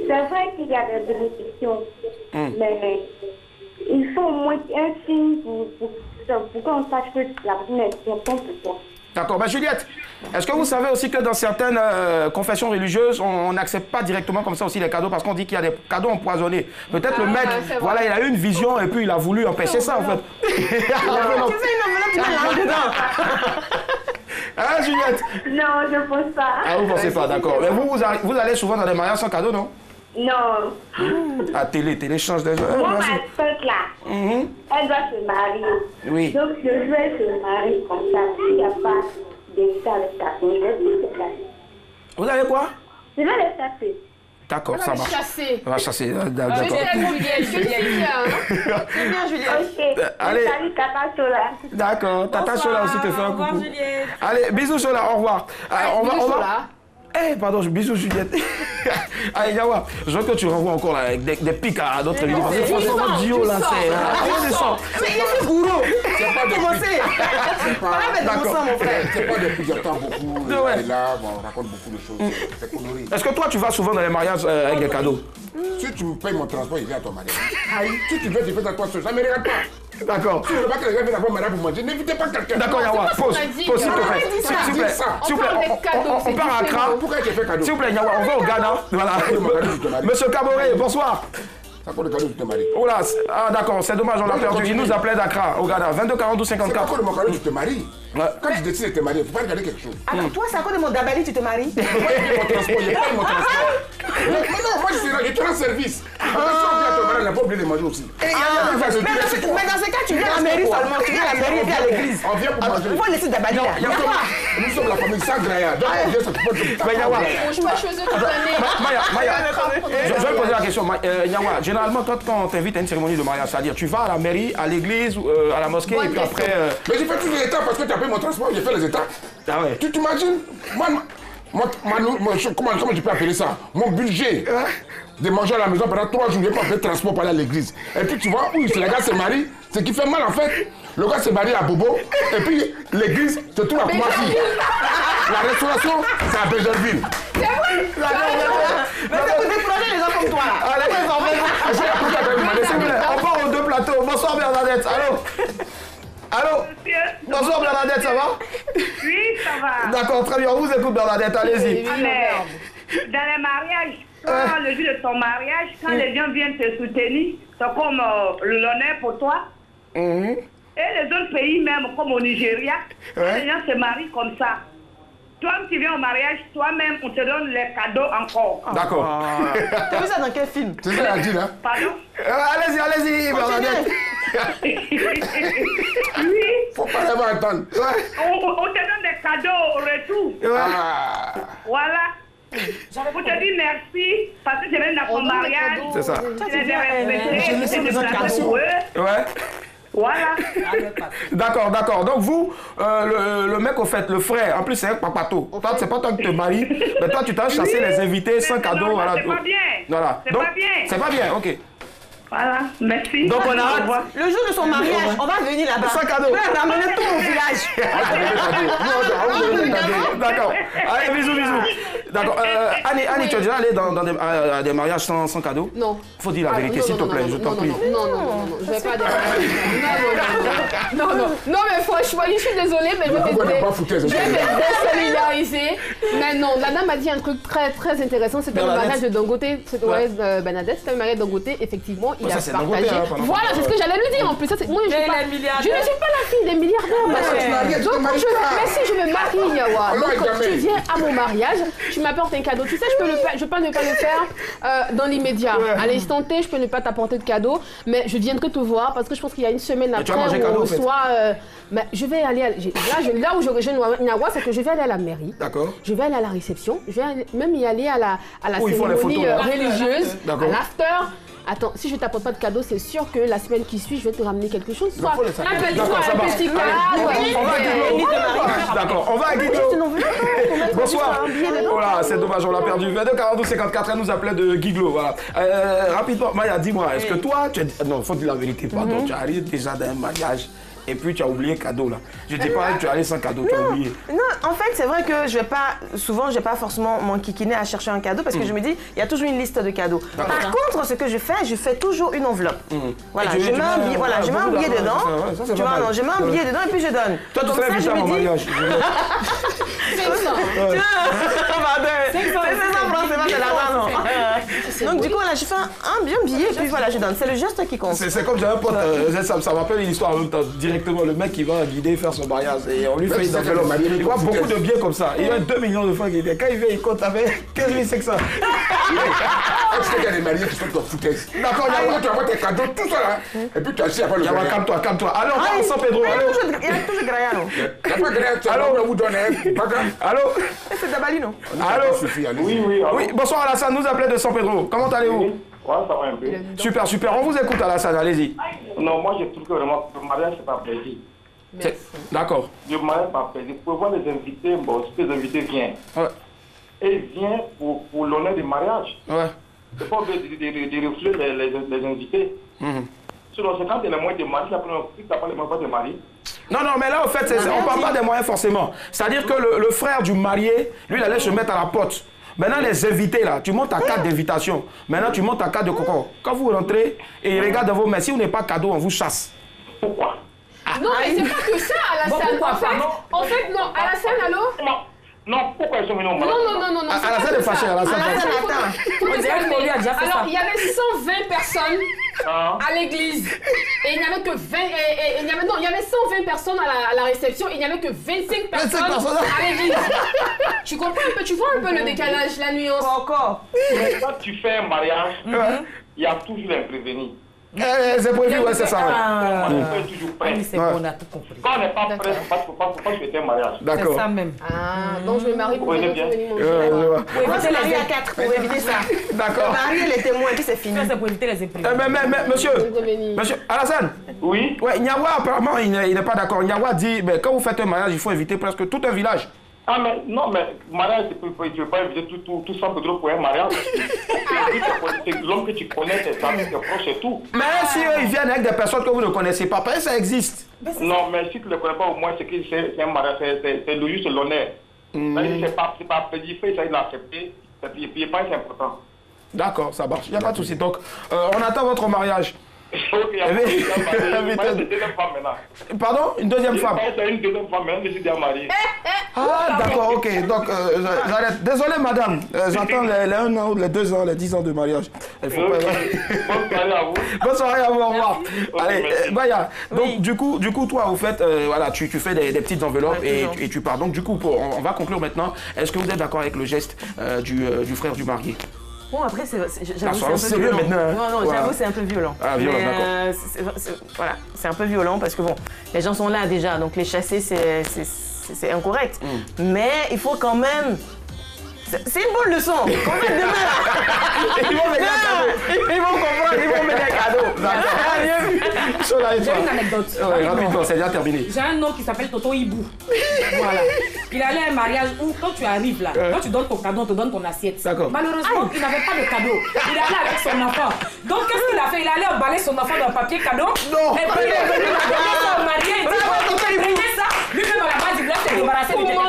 C'est vrai qu'il y a des bénédictions, mais il faut au moins un signe pour qu'on sache que la personne est contente pour toi. D'accord. Ben, Juliette, est-ce que vous savez aussi que dans certaines confessions religieuses, on n'accepte pas directement comme ça aussi les cadeaux parce qu'on dit qu'il y a des cadeaux empoisonnés. Peut-être le mec, voilà, il a eu une vision et puis il a voulu empêcher ça en fait. Hein, Juliette? Non, je ne pense pas. Ah, vous ne pensez pas, d'accord. Mais vous allez souvent dans des mariages sans cadeau, non? Non. À télé change des gens. Moi, ma soeur là, elle doit se marier. Oui. Donc, je vais se marier comme ça. S'il n'y a pas d'état avec ta fille, je vais se casser. Vous avez quoi? Je vais les chasser. D'accord, ça va. On va chasser. D'accord. C'est bien, Juliette. Ok. Allez. Salut, Tata Chola. D'accord. Tata Chola aussi te fait un coucou. Allez, bisous Chola, au revoir. On va. Eh, pardon, bisous Juliette. Allez, Yawa, je veux que tu renvoies encore là, avec des pics à d'autres vidéos. Parce que franchement, votre duo là, c'est. Mais il est gros. C'est pas des pics. D'accord. C'est pas des pics, j'attends beaucoup. Et là, on raconte beaucoup de choses. C'est connerie. Est-ce que toi, tu vas souvent dans les mariages avec des cadeaux? Si tu me payes mon transport, il vient à ton mariage. Si tu veux, tu fais ça toi seul. Ça ne me regarde pas. D'accord. Si tu ne veux pas que les gens viennent à ton mariage pour manger, n'invitez pas quelqu'un. D'accord, Yawa, pause, s'il te plaît. S'il vous plaît, on part à Accra. Pourquoi tu fais cadeau? S'il vous plaît, Yawa, on va au Ghana. Voilà. Monsieur Kaboré, bonsoir. Ça pour le cadeau, tu te maries. Oh là, ah d'accord, c'est dommage, on l'a perdu. Il nous appelait d'Accra, au Ghana. 22 42 54. C'est pas de mon cadeau, tu te maries. Quand tu décides de te marier, il ne faut pas regarder quelque chose. Alors toi, c'est à cause de mon dabali, tu te maries? Moi, mon transport, il n'y a pas mon transport. Mais non, moi, je te rends service. Si on vient à ton mariage, on n'a pas oublié de manger aussi. Mais dans ce cas, tu viens à la mairie seulement, tu viens à la mairie et à l'église. On vient pour manger. Il faut laisser dabali là. Nous sommes la famille Sagraya. Donc on vient s'occuper de Mais Yawa, Je pas choisir toute l'année. Maya, je vais poser la question. Yawa, généralement, quand on t'invite à une cérémonie de mariage, c'est-à-dire tu vas à la mairie, à l'église, à la mosquée, et puis après. Mais j'ai fait tous les étapes parce que tu as payé mon transport, j'ai fait les étapes. Ah ouais. Tu t'imagines? Comment tu peux appeler ça? Mon budget de manger à la maison pendant 3 jours, je n'ai pas fait de transport pour aller à l'église. Et puis tu vois, oui, le gars se marie, ce qui fait mal en fait. Le gars se marie à Bobo, et puis l'église se trouve à Koumassi. La restauration, c'est à Béjerville. C'est vrai? Mais c'est pour décourager les gens comme toi là. On part aux deux plateaux. Bonsoir Bernadette, allô? Allô? Bonsoir Bernadette, ça va? Oui, ça va. D'accord, très bien, on vous écoute Bernadette, allez-y. Dans les mariages, quand le jour de ton mariage, quand les gens viennent te soutenir, c'est comme l'honneur pour toi. Et les autres pays, même comme au Nigeria, les gens se marient comme ça. Toi qui viens au mariage, toi-même, on te donne les cadeaux encore. D'accord. Tu as vu ça dans quel film? C'est ça qu'elle dit là? Pardon? Allez-y, Bernadette. Oui. Faut pas l'avoir attendre. On te donne des cadeaux au retour. Voilà. Pour te dire merci parce que je viens dans ton mariage. C'est ça. Je laisse les cadeaux. Ouais. Voilà. D'accord. Donc vous, le mec au fait, le frère, en plus c'est un papato. Toi, c'est pas toi qui te maries, mais toi tu t'as chassé les invités sans cadeau. Voilà. C'est pas bien. Voilà. C'est pas bien. C'est pas bien, ok. Voilà, merci. Donc on a le jour de son mariage, on va venir là-bas. Sans cadeau. On va ramener tout au village. D'accord. Allez, bisous. D'accord. Annie, tu es déjà allée dans des mariages sans cadeau? Non. Faut dire la vérité, s'il te plaît, je t'en prie. Non, je vais pas dire. Non, mais franchement, je suis désolée, mais je vais me désolidariser. Mais non, la dame a dit un truc très très intéressant, c'était le mariage de Dangote. Bernadette, c'était le mariage de Dangote, effectivement, il a partagé. Voilà, c'est ce que j'allais lui dire en plus. Moi, je ne suis pas la fille des milliardaires, donc si je me marie, Nyawa, donc tu viens à mon mariage, tu m'apportes un cadeau. Tu sais, je peux ne pas le faire dans l'immédiat. À l'instant T, je peux ne pas t'apporter de cadeau, mais je viendrai te voir parce que je pense qu'il y a une semaine après où soit... je vais aller... Là où je rejoins Nyawa, c'est que je vais aller à la mairie. D'accord. Je vais aller à la réception. Je vais même y aller à la cérémonie religieuse, à l'after. Attends, si je ne t'apporte pas de cadeau, c'est sûr que la semaine qui suit, je vais te ramener quelque chose. Soit un petit cadeau. D'accord, on va à Guiglo. Bonsoir. Voilà, c'est dommage, on l'a perdu. 22 42 54, elle nous appelait de Guiglo. Voilà. Rapidement, Maya, dis-moi, est-ce que toi, non, faut dire la vérité, pardon, tu arrives déjà d'un mariage. Et puis tu as oublié cadeau là. Je dis pas que tu es allé sans cadeau, tu as oublié. Non, en fait, c'est vrai que je vais pas, souvent, je vais pas forcément m'enquiquiner à chercher un cadeau parce que je me dis, il y a toujours une liste de cadeaux. Par contre, ce que je fais toujours une enveloppe. Voilà, je mets un billet, je mets un billet dedans. Tu vois, non, je mets un billet dedans et puis je donne. Toi, tu serais invité à mon mariage. Donc, du coup, voilà, je fais un billet et puis voilà, je donne. C'est le geste qui compte. C'est comme j'ai un pote, ça m'appelle une histoire en même temps. Directement, le mec qui va guider faire son mariage et on lui fait une enveloppe. Il voit beaucoup de biens comme ça. Il y a 2 millions de francs qui étaient. Quand il vient, il compte avec 15 500. Est-ce qu'il y a des mariés qui sont dans foutaise? D'accord, tu vas avoir tes cadeaux, tout ça là. Et puis tu as assis après le mariage. Calme-toi. Alors, on va à San Pedro. Il y a toujours Grayano. Il n'y a pas Grayano, on vous donne. Allô? C'est Dabalino. Allô? Oui, bonsoir Alassane, nous appelez de San Pedro. Comment allez-vous? Ouais, ça va un peu. Super. On vous écoute Alassane, allez-y. Non, moi je trouve que vraiment le mariage c'est pas plaisir. D'accord. Le mariage pas plaisir. Pour voir les invités, bon, si les invités viennent. Ouais. Et viennent pour l'honneur du mariage. Ouais. C'est pas de refléter les invités. Sinon, c'est quand il y a les moyens de marier, la première fois, tu n'as pas les moyens de marier. Non, mais là, en fait, on ne parle pas des moyens forcément. C'est-à-dire que le frère du marié, lui, il allait se mettre à la porte. Maintenant, les invités, là, tu montes ta carte d'invitation. Maintenant, tu montes ta carte de coco. Quand vous rentrez et ils regardent vos mains, si vous n'êtes pas cadeau, on vous chasse. Pourquoi? Non, mais c'est pas que ça, Alassane. En fait, non. Alassane, allô? Non, pourquoi ils sont venus au mariage? Non. Alassane est fâché, Alassane. Alors, il y avait 120 personnes à l'église. Et il n'y avait que 20... il y avait 120 personnes à la réception et il n'y avait que 25 personnes à l'église. Tu comprends un peu, tu vois un peu le décalage, la nuance? Encore. Mais quand tu fais un mariage, il y a toujours l'imprévenu. C'est prévu, ouais, c'est ça. On est toujours prêt. On a tout compris. Quand on n'est pas prêt, il ne faut pas souhaiter un mariage. D'accord. C'est ça même. Donc je me marie pour venir manger. Moi, c'est la vie à 4 pour éviter ça. D'accord. Marier les témoins, puis c'est fini. Ça, c'est pour éviter les imprévus. Mais monsieur Alassane. Oui. Ouais, Nyawa, apparemment, il n'est pas d'accord. Nyawa dit, quand vous faites un mariage, il faut inviter presque tout un village. Ah, mais non, mais mariage, tu ne peux pas inviter tout San Pedro pour un mariage. C'est l'homme que tu connais, tes amis, tes proches et tout. Mais si eux, ils viennent avec des personnes que vous ne connaissez pas, peut-être ça existe. Non, mais si tu ne le connais pas, au moins, c'est que c'est un mariage, c'est le juste l'honneur. C'est pas prédit, il s'agit d'accepter, et puis pas c'est important. D'accord, ça marche, il n'y a pas de souci. Donc, on attend votre mariage. Ok, il y a une deuxième femme maintenant. Pardon? Une deuxième femme? C'est une deuxième femme, maintenant, je suis déjà marié. Ah, d'accord, ok. Donc, j'arrête. Désolé, madame. J'entends les 1 an, les 2 ans, les 10 ans de mariage. Il faut pas... Bonne soirée à vous. Bonne soirée à vous, au revoir. Allez, Maya. Donc, du coup, toi, au fait, voilà, tu fais des petites enveloppes et tu pars. Donc, du coup, on va conclure maintenant. Est-ce que vous êtes d'accord avec le geste du frère du marié? Bon, après, j'avoue, c'est un peu violent. Non, j'avoue, c'est un peu violent. Ah, violent, d'accord. Voilà, c'est un peu violent parce que bon, les gens sont là déjà, donc les chasser, c'est incorrect. Mais il faut quand même... C'est une bonne leçon. Quand même demain là. Ils vont mettre un cadeau. Ils vont comprendre, ils vont mettre un cadeau. J'ai une anecdote. Rapidement, c'est déjà terminé. J'ai un homme qui s'appelle Toto Hibou. Voilà. Il allait à un mariage où quand tu arrives là, quand tu donnes ton cadeau, on te donne ton assiette. Malheureusement, il n'avait pas de cadeau. Il allait avec son enfant. Donc qu'est-ce qu'il a fait? Il allait emballer son enfant dans un papier cadeau. Non. Et puis il est venu la donner ça au marié. Il dit, tu peux ça. Lui-même à la base, il voulait se débarrasser du cadeau.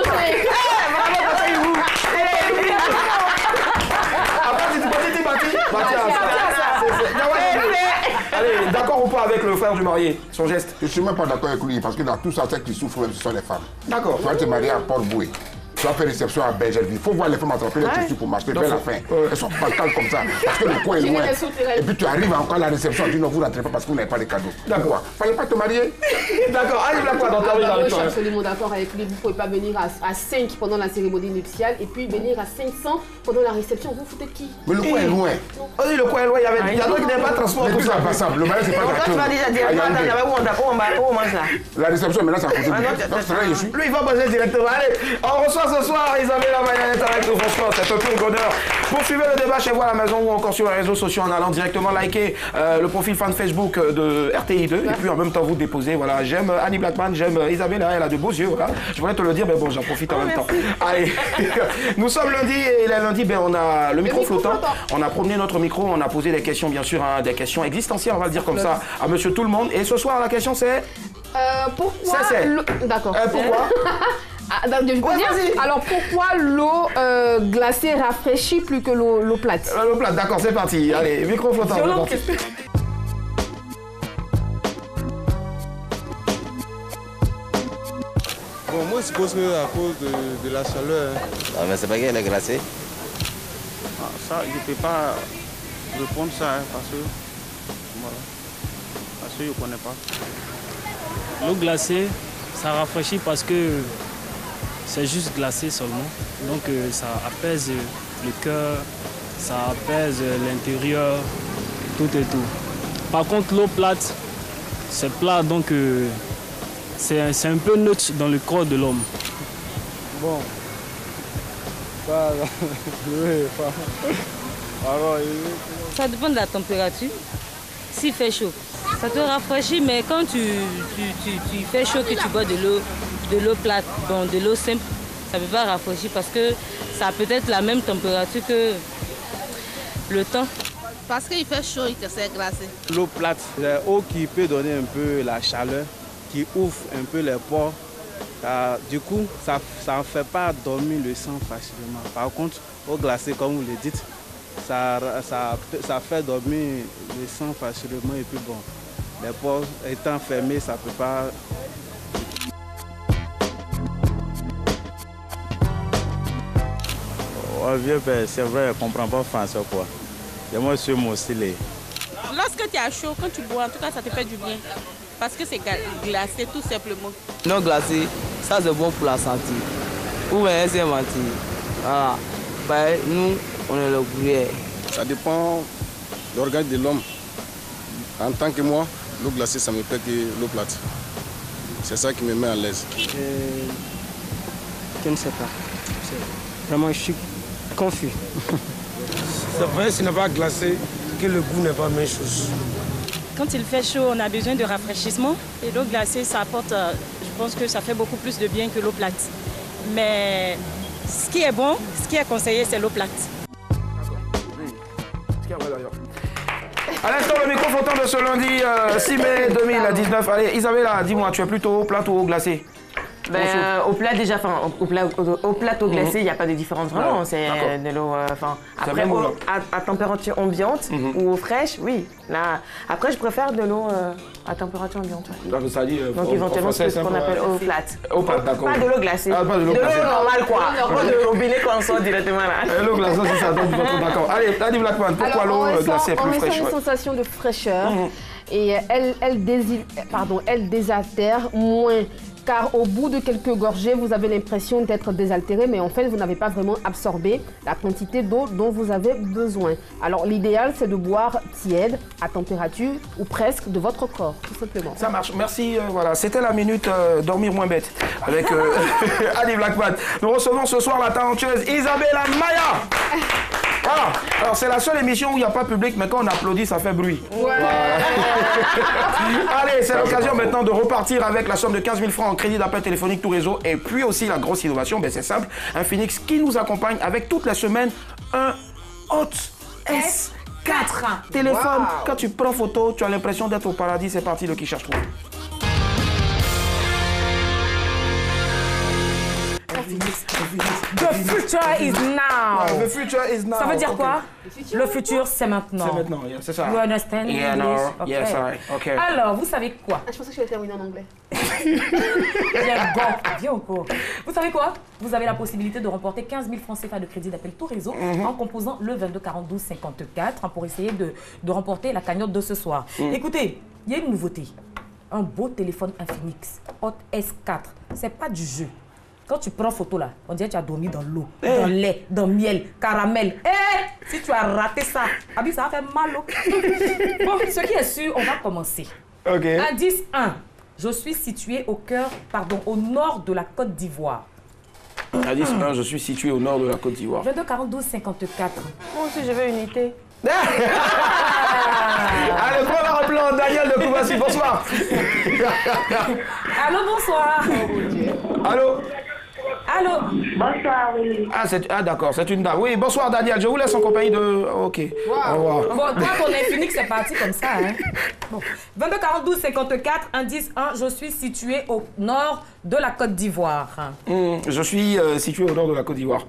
d'accord avec le frère du marié, son geste? Je ne suis même pas d'accord avec lui, parce que dans tout ça, celles qui souffrent, ce sont les femmes. D'accord. Tu vas te marier à Port-Boué. Tu vas faire réception à Bergerville. Il faut voir les femmes attraper les tissus pour m'acheter vers la fin. Elles sont fatales comme ça, parce que le coin est loin. Et puis tu arrives encore à la réception, tu dis non, vous n'entrez pas parce que vous n'avez pas de cadeaux. D'accord. Fallait pas te marier. D'accord. Allez, là quoi dans ta vie? Je suis absolument d'accord avec lui. Vous ne pouvez pas venir à 5 pendant la cérémonie nuptiale et puis venir à 500 pendant la réception. Vous foutez qui? Mais le coin est loin. Oh oui, le coin est loin. Il y a d'autres qui n'aiment pas de transport. C'est plus passable. Le mariage, c'est pas gratuit. Tu vas déjà dire, où on mange là? La réception, maintenant, ça coûte. Donc, c'est vrai, je suis. Lui, il va manger directement. Allez, on reçoit ce soir Isabelle Mayannette avec nous. Franchement, c'est un peu d'honneur. Poursuivez le débat chez vous à la maison ou encore sur les réseaux sociaux en allant directement liker le profil fan Facebook de RTI2. Et puis en même temps, vous déposez. Voilà, j'aime Annie Blackman, j'aime Isabelle, elle a de beaux yeux. Voilà. Je voulais te le dire, mais bon, j'en profite en même temps. Allez, nous sommes lundi et lundi, ben, on a le micro flottant. On a promené notre micro, on a posé des questions, bien sûr, hein, des questions existentielles, on va le dire comme ça, à monsieur tout le monde. Et ce soir, la question c'est. Pourquoi D'accord. Pourquoi je peux dire, alors pourquoi l'eau glacée rafraîchit plus que l'eau plate? L'eau plate, d'accord, c'est parti. Allez, micro flottant. Bon, moi je suppose que à cause de la chaleur. Ah, mais c'est pas qu'elle est glacée. Ah, ça, je ne peux pas répondre ça hein, parce que je ne connais pas. L'eau glacée, ça rafraîchit parce que c'est juste glacé seulement. Donc ça apaise le cœur, ça apaise l'intérieur, tout et tout. Par contre, l'eau plate, c'est plat, donc c'est un peu neutre dans le corps de l'homme. Bon. Ça dépend de la température. S'il fait chaud, ça te rafraîchit, mais quand tu fais chaud, que tu bois de l'eau plate, bon, de l'eau simple, ça ne peut pas rafraîchir parce que ça a peut-être la même température que le temps. Parce qu'il fait chaud, il te sert glacé. L'eau plate, c'est l'eau qui peut donner un peu la chaleur, qui ouvre un peu les pores. Du coup, ça ne fait pas dormir le sang facilement. Par contre, eau glacée, comme vous le dites, ça fait dormir le sang facilement et puis bon, les pores étant fermés, ça ne peut pas. Oh, vieux père, c'est vrai, je ne comprends pas français quoi. Et moi, je suis mon style. Lorsque tu as chaud, quand tu bois, en tout cas, ça te fait du bien. Parce que c'est glacé, tout simplement. Non glacé, ça c'est bon pour la santé. Ou bien c'est menti. Voilà. Ben, nous, on est le gruyère. Ça dépend de l'organisme de l'homme. En tant que moi, l'eau glacée, ça me plaît que l'eau plate. C'est ça qui me met à l'aise. Je ne sais pas. Vraiment, je suis confus. C'est vrai, ce n'est pas glacé, que le goût n'est pas la même chose. Quand il fait chaud, on a besoin de rafraîchissement. Et l'eau glacée, ça apporte, je pense que ça fait beaucoup plus de bien que l'eau plate. Mais ce qui est bon, ce qui est conseillé, c'est l'eau plate. À l'instant, le micro flottant de ce lundi 6 mai 2019. Allez, Isabella, dis-moi, tu es plutôt eau plate ou eau glacée? Au plat déjà, enfin au plateau glacé, il n'y a pas de différence vraiment. C'est de l'eau, après à température ambiante ou fraîche, oui. Là, après je préfère de l'eau à température ambiante. Donc ça dit. Donc éventuellement c'est ce qu'on appelle eau plate. Eau plate, d'accord. Pas de l'eau glacée. Ah, pas de l'eau glacée. De l'eau normale quoi. Pas de robinet qu'on sort directement là. L'eau glacée, c'est ça. Donc d'accord. Allez, Annie Blackman, pourquoi l'eau glacée est plus fraîche? On ressent une sensation de fraîcheur et elle désaltère moins. Car au bout de quelques gorgées, vous avez l'impression d'être désaltéré, mais en fait, vous n'avez pas vraiment absorbé la quantité d'eau dont vous avez besoin. Alors, l'idéal, c'est de boire tiède, à température, ou presque, de votre corps, tout simplement. Ça marche. Merci. Voilà, c'était la minute dormir moins bête avec Annie Blackman. Nous recevons ce soir la talentueuse Isabella Maya. Voilà. Alors, c'est la seule émission où il n'y a pas de public, mais quand on applaudit, ça fait bruit. Ouais. Allez, c'est l'occasion maintenant de repartir avec la somme de 15 000 francs en crédit d'appel téléphonique tout réseau. Et puis aussi la grosse innovation, ben c'est simple, un Phoenix qui nous accompagne avec toute la semaine un Hot S4 téléphone. Wow. Quand tu prends photo, tu as l'impression d'être au paradis. C'est parti, le qui cherche trouve. Un Phoenix. The future is now. The future is now. Ça veut dire quoi? Le futur, c'est maintenant. C'est maintenant, yeah, c'est ça. You understand? Yeah, no. Okay. Yes, sorry. Okay. Alors, vous savez quoi? Je pensais que je vais terminer en anglais. Viens encore. Vous savez quoi? Vous avez la possibilité de remporter 15 000 francs CFA de crédit d'appel tout réseau en composant le 22 42 54 pour essayer de remporter la cagnotte de ce soir. Écoutez, il y a une nouveauté. Un beau téléphone Infinix Hot S4. C'est pas du jeu. Quand tu prends photo là, on dirait que tu as dormi dans l'eau, dans le lait, dans le miel, caramel. Si tu as raté ça, Abi, ça va faire mal. Bon, ce qui est sûr, on va commencer. Ok. Indice 1. Je suis situé au nord de la Côte d'Ivoire. Indice 1, je suis situé au nord de la Côte d'Ivoire. 22 42 54. Moi aussi, je veux unité. Allez, on va rappeler Daniel de Koumassi. Bonsoir. Allô, bonsoir. Allô. Allô. Bonsoir, oui. Ah, d'accord, c'est une dame. Oui, bonsoir Daniel, je vous laisse en compagnie de... Ok. Wow. Au revoir. Bon, toi, ton Infinix, c'est parti comme ça. Hein? Bon. 22 42 54, indice 1, je suis situé au nord de la Côte d'Ivoire. Je suis situé au nord de la Côte d'Ivoire.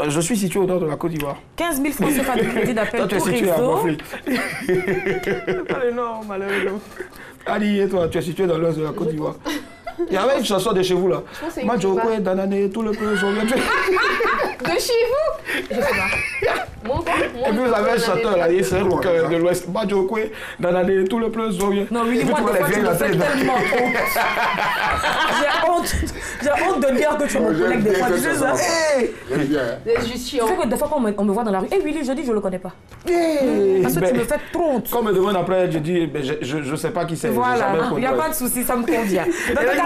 Je suis situé au nord de la Côte d'Ivoire. 15 000 francs CFA de crédit d'appel tout réseau. Toi, tu es situé à Bafli. Pas le nord, malheureusement. Ali, et toi, tu es situé dans l'ouest de la Côte d'Ivoire. Il y avait une chanson de chez vous là. Majoko et Danané, tout le peu sont bien. De chez vous? Je sais pas. Et puis vous avez un chanteur là, il c'est de l'ouest. Majoko et Danané, tout le peu sont bien. Non, oui, moi, des fois, tu me fais tellement honte. J'ai honte de dire que tu es mon collègue des fois. Tu sais ça? C'est juste chiant. Tu sais que des fois, quand on me voit dans la rue, Willy, je dis, je le connais pas. Parce que tu me fais trop honte. Quand on me demande après, je dis, je sais pas qui c'est. Voilà, il n'y a pas de souci, ça me convient.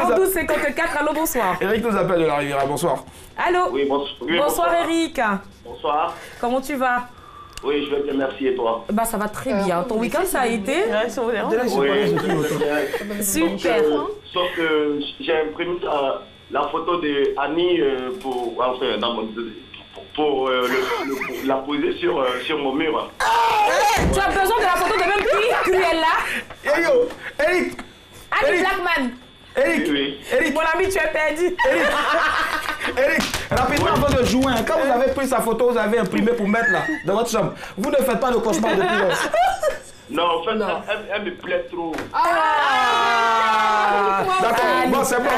42 54, allô, bonsoir. Eric nous appelle de la Riviera, bonsoir. Allô. Oui, bonsoir Eric. Bonsoir. Comment tu vas? Oui, je vais bien, merci, et toi? Bah ça va très bien. Ton week-end ça a été? Oui, super. Sauf que j'ai imprimé la photo de Annie pour la poser sur mon mur. Tu as besoin de la photo de même qui est là? Hey yo, Eric. Annie Blackman. Eric, mon ami, tu es perdu. Eric, rapidement avant de jouer, quand vous avez pris sa photo, vous avez imprimé pour mettre là, dans votre chambre. Vous ne faites pas de cauchemar depuis lors. Non, en fait, elle me plaît trop. D'accord, bon, c'est bon.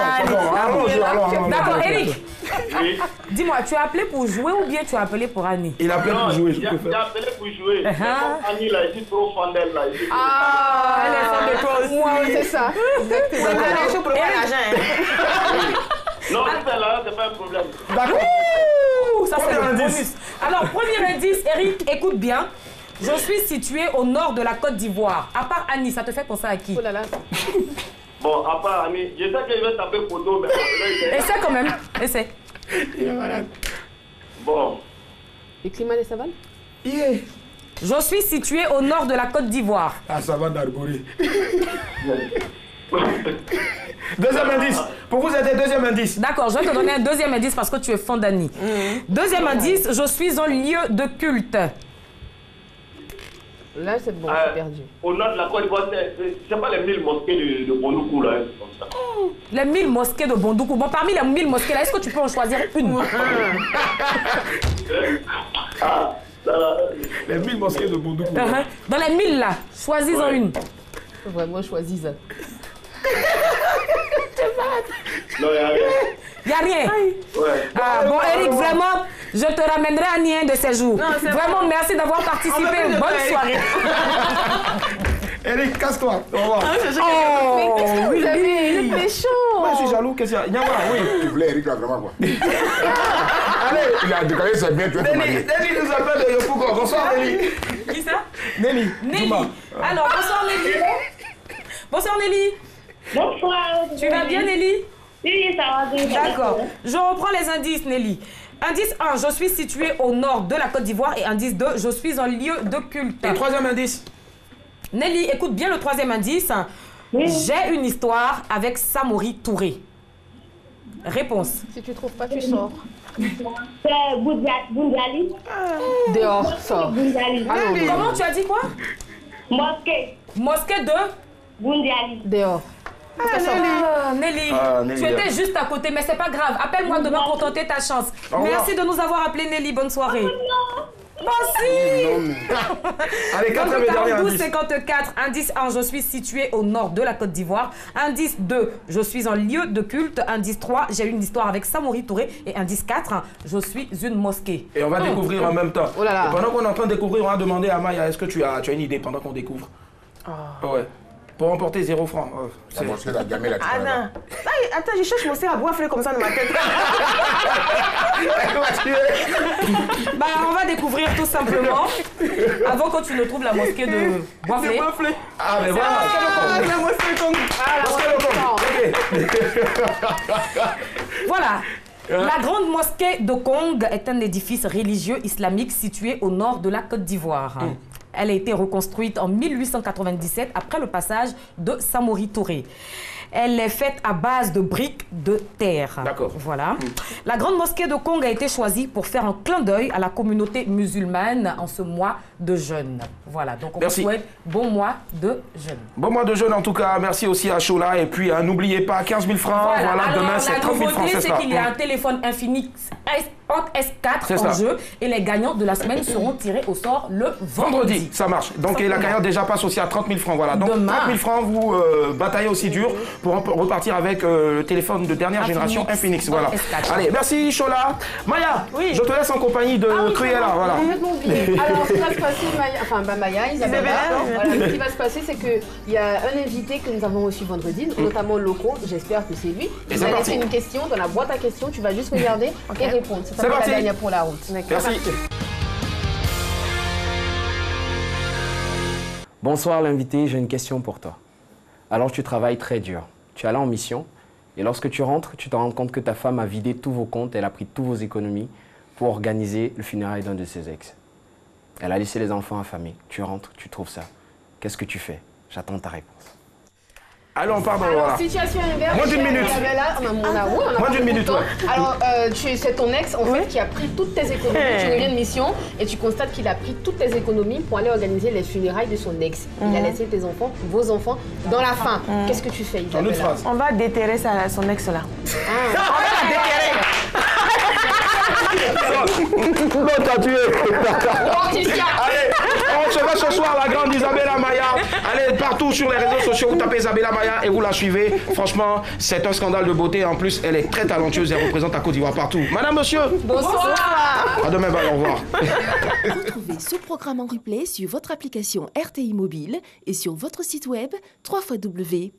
Allons. D'accord, Eric. Oui. Dis-moi, tu as appelé pour jouer ou bien tu as appelé pour Annie? Il a appelé pour jouer, je préfère. J'ai appelé pour jouer. Annie, là, je suis trop fan d'elle, là. Elle est fan de toi aussi. Moi, c'est ça. Je pour l'argent. Non, c'est pas un problème. D'accord. Ça, c'est le bonus. Alors, premier indice, Eric, écoute bien. Je suis situé au nord de la Côte d'Ivoire. À part Annie, ça te fait penser à qui? Oh là là. Bon, à part Annie, je sais que je vais taper photo, mais... Essaie quand même, essaie. Il est malade. Bon. Le climat des savanes? Yeah. Je suis situé au nord de la Côte d'Ivoire. À savane d'Arboré. Deuxième indice. Pour vous, c'était deuxième indice. D'accord, je vais te donner un deuxième indice parce que tu es fan d'Annie. Deuxième indice, je suis un lieu de culte. Là, c'est bon, c'est perdu. Au nord de la Côte d'Ivoire, c'est pas les 1000 mosquées de Bondoukou, là. Les 1000 mosquées de Bondoukou. Bon, parmi les 1000 mosquées, là, est-ce que tu peux en choisir une? Les 1000 mosquées de Bondoukou. Dans les 1000, là, choisis-en une. Vraiment, choisis ça. Non, il n'y a rien. Il n'y a rien. Ouais. Bon, Eric, vraiment, je te ramènerai à Nien de ces jours. Vraiment, merci d'avoir participé. Bonne soirée. Eric, casse-toi. Au revoir. Oui, vous avez le pécho. Moi, je suis jaloux. Qu'est-ce qu'il y a? Oui. Tu voulais Eric là, vraiment quoi. Allez, il a décalé, c'est bien, tu es marié. Nelly nous appelle de Yopougon. Bonsoir, Nelly. Qui ça? Nelly. Alors, bonsoir, Nelly. Bonsoir, Nelly. Bonsoir. Tu vas bien, Nelly? Oui, ça va bien. D'accord. Je reprends les indices, Nelly. Indice 1, je suis situé au nord de la Côte d'Ivoire. Et indice 2, je suis un lieu de culte. Et troisième indice. Nelly, écoute bien le troisième indice. Oui. J'ai une histoire avec Samori Touré. Réponse. Si tu trouves pas, tu sors. C'est Boundali. Dehors, sors. Comment tu as dit quoi? Mosquée. Mosquée de Boundali. Dehors. Nelly, Nelly, tu étais juste à côté, mais c'est pas grave. Appelle-moi demain pour tenter ta chance. Merci de nous avoir appelé Nelly. Bonne soirée. Bon, si. Allez, 12 54. Indice 1, je suis situé au nord de la Côte d'Ivoire. Indice 2, je suis un lieu de culte. Indice 3, j'ai une histoire avec Samori Touré. Et indice 4, je suis une mosquée. Et on va découvrir en même temps. Oh là là. Et pendant qu'on est en train de découvrir, on va demander à Maya, est-ce que tu as une idée pendant qu'on découvre? Ouais. Pour remporter 0 francs. La mosquée, la gamelle, la Ah non. Attends, je cherche mon cerf à boire comme ça dans ma tête. Bah, on va découvrir tout simplement. Avant que tu ne trouves la mosquée de Boisflé. Ah, mais voilà. La mosquée Voilà. La grande mosquée de Kong est un édifice religieux islamique situé au nord de la Côte d'Ivoire. Elle a été reconstruite en 1897 après le passage de Samori Touré. Elle est faite à base de briques de terre. D'accord. Voilà. La grande mosquée de Kong a été choisie pour faire un clin d'œil à la communauté musulmane en ce mois de jeûne. Voilà. Donc on vous souhaite bon mois de jeûne. Bon mois de jeûne en tout cas. Merci aussi à Chola. Et puis n'oubliez pas 15 000 francs. Voilà, Alors, demain c'est 30 000 francs. C'est qu'il y a un téléphone Infinix Hot S4 en jeu. Et les gagnants de la semaine seront tirés au sort le vendredi. Ça marche. Donc et la cagnotte déjà passe aussi à 30 000 francs. Voilà. Donc 30 000 francs, vous bataillez aussi dur pour repartir avec le téléphone de dernière génération Infinix. Voilà. Allez, merci Chola. Maya, je te laisse en compagnie de Cruella. Voilà. Alors, ce qui va se passer, Maya, Isabella, voilà, ce qui va se passer, c'est qu'il y a un invité que nous avons reçu vendredi, notamment Loco. J'espère que c'est lui. Il va laisser une question dans la boîte à questions. Tu vas juste regarder et répondre. C'est la dernière pour la route. Merci. Bonsoir l'invité, j'ai une question pour toi. Alors tu travailles très dur, tu es allé en mission et lorsque tu rentres, tu te rends compte que ta femme a vidé tous vos comptes, elle a pris toutes vos économies pour organiser le funérail d'un de ses ex. Elle a laissé les enfants affamés. Tu rentres, tu trouves ça. Qu'est-ce que tu fais? J'attends ta réponse. Alors, pardon, Alors, voilà. situation inverse. Moins d'une minute. Moins d'une minute, ouais. Alors, c'est ton ex, en fait, qui a pris toutes tes économies. Tu reviens de mission et tu constates qu'il a pris toutes tes économies pour aller organiser les funérailles de son ex. Il a laissé tes enfants, vos enfants, dans la faim. Qu'est-ce que tu fais, Isabella? On va déterrer son ex là. On va la déterrer. Non, t'as tué. Allez, on se voit ce soir, la grande Isabella Maya. Allez partout sur les réseaux sociaux, vous tapez Isabella Maya et vous la suivez. Franchement, c'est un scandale de beauté. En plus, elle est très talentueuse et représente la Côte d'Ivoire partout. Madame, monsieur. Bonsoir. À demain, au revoir. Retrouvez ce programme en replay sur votre application RTI Mobile et sur votre site web www.rti.ci.